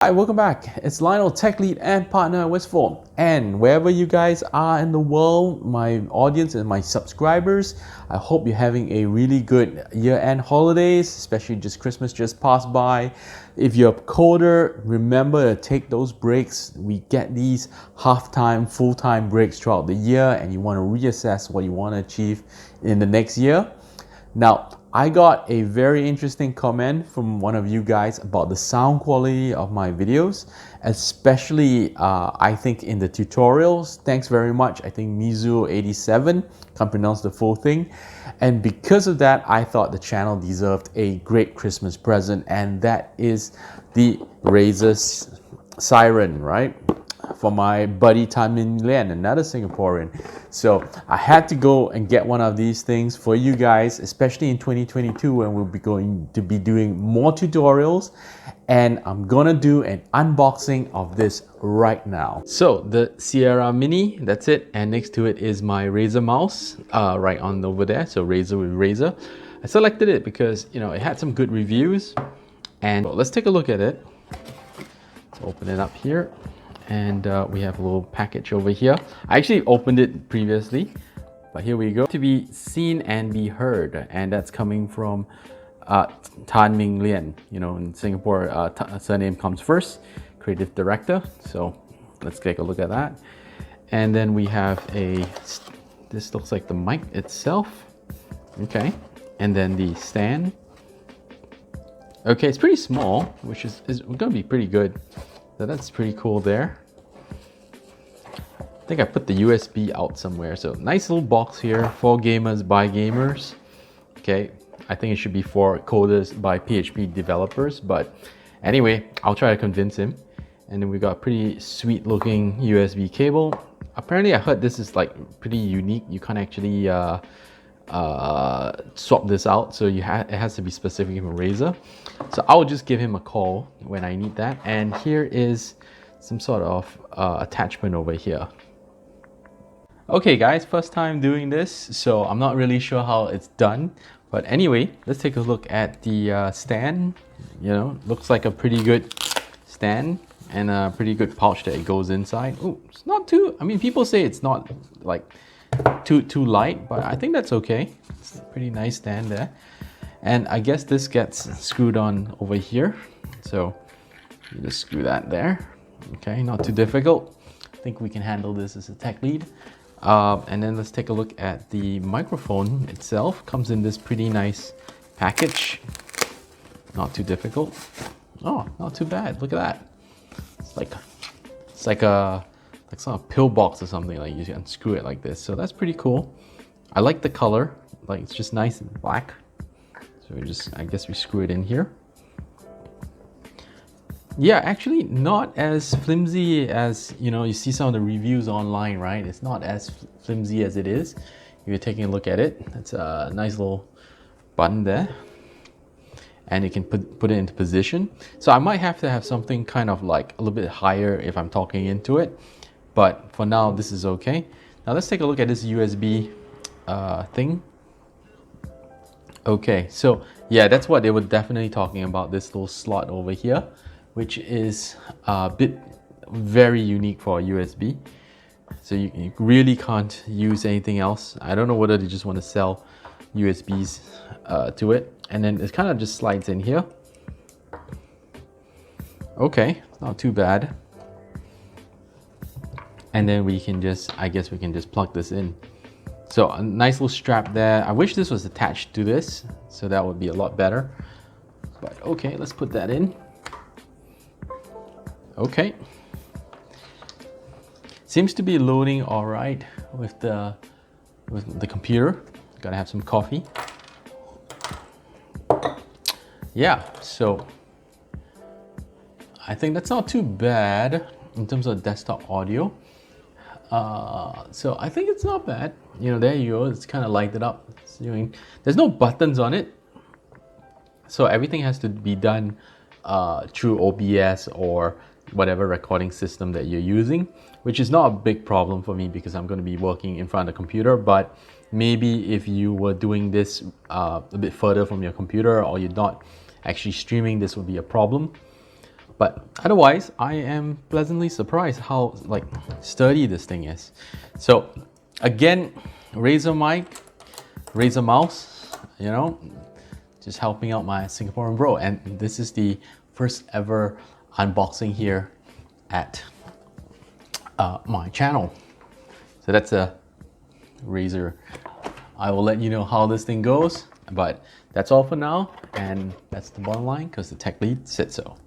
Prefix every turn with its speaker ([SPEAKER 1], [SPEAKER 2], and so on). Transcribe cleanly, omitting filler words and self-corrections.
[SPEAKER 1] Hi, welcome back. It's Lionel Tech Lead and partner Westform. And wherever you guys are in the world, my audience and my subscribers, I hope you're having a really good year-end holidays, especially just Christmas just passed by. If you're a coder, remember to take those breaks. We get these half-time, full-time breaks throughout the year, and you want to reassess what you want to achieve in the next year. Now, I got a very interesting comment from one of you guys about the sound quality of my videos, especially I think in the tutorials. Thanks very much. I think Mizu87, can't pronounce the full thing. And because of that, I thought the channel deserved a great Christmas present, and that is the Razer Seirin, right? For my buddy Tan Min Lian, another Singaporean. So I had to go and get one of these things for you guys, especially in 2022 when we'll be going to be doing more tutorials. And I'm gonna do an unboxing of this right now. So the Seirin Mini, that's it. And next to it is my Razer mouse, right on over there. So Razer with Razer. I selected it because, you know, it had some good reviews. And let's take a look at it. Let's open it up here. And we have a little package over here. I actually opened it previously, but here we go. To be seen and be heard, and that's coming from Tan Min Lian. You know, in Singapore, surname comes first, creative director. So let's take a look at that. And then we have this looks like the mic itself. Okay, and then the stand. Okay, it's pretty small, which is gonna be pretty good. So that's pretty cool there. I think I put the USB out somewhere. So nice little box here for gamers by gamers. Okay, I think it should be for coders by PHP developers. But anyway, I'll try to convince him. And then we got a pretty sweet looking USB cable. Apparently I heard this is like pretty unique. You can't actually swap this out, so it has to be specific from Razer. So I'll just give him a call when I need that. And here is some sort of attachment over here. Okay guys, first time doing this, so I'm not really sure how it's done, but anyway, let's take a look at the stand. You know, looks like a pretty good stand and a pretty good pouch that it goes inside. Oh, it's not too, I mean, people say it's not like too light, but I think that's okay. It's a pretty nice stand there. And I guess this gets screwed on over here. So you just screw that there. Okay, not too difficult. I think we can handle this as a tech lead. And then let's take a look at the microphone itself. Comes in this pretty nice package. Not too difficult. Oh, not too bad. Look at that. It's like some pill box or something. Like you unscrew it like this. So that's pretty cool. I like the color. Like it's just nice and black. So I guess we screw it in here. Yeah, actually not as flimsy as, you know, you see some of the reviews online, right? It's not as flimsy as it is. If you're taking a look at it, it's a nice little button there. And you can put it into position. So I might have to have something kind of like a little bit higher if I'm talking into it. But for now, this is okay. Now let's take a look at this USB thing. Okay, so yeah, that's what they were definitely talking about, this little slot over here, which is a bit very unique for a USB. So you really can't use anything else. I don't know whether they just want to sell USBs to it. And then it kind of just slides in here. Okay, not too bad. And then we can just, I guess we can just plug this in. So a nice little strap there. I wish this was attached to this, so that would be a lot better. But okay, let's put that in. Okay. Seems to be loading all right with the computer. Gotta have some coffee. Yeah, so I think that's not too bad in terms of desktop audio. So I think it's not bad. You know, there you go. It's kind of lighted up. There's no buttons on it, so everything has to be done through OBS or whatever recording system that you're using, which is not a big problem for me because I'm going to be working in front of the computer. But maybe if you were doing this a bit further from your computer, or you're not actually streaming, this would be a problem. But otherwise, I am pleasantly surprised how like sturdy this thing is. So again, Razer mic, Razer mouse, you know, just helping out my Singaporean bro. And this is the first ever unboxing here at my channel. So that's a Razer. I will let you know how this thing goes, but that's all for now, and that's the bottom line because the tech lead said so.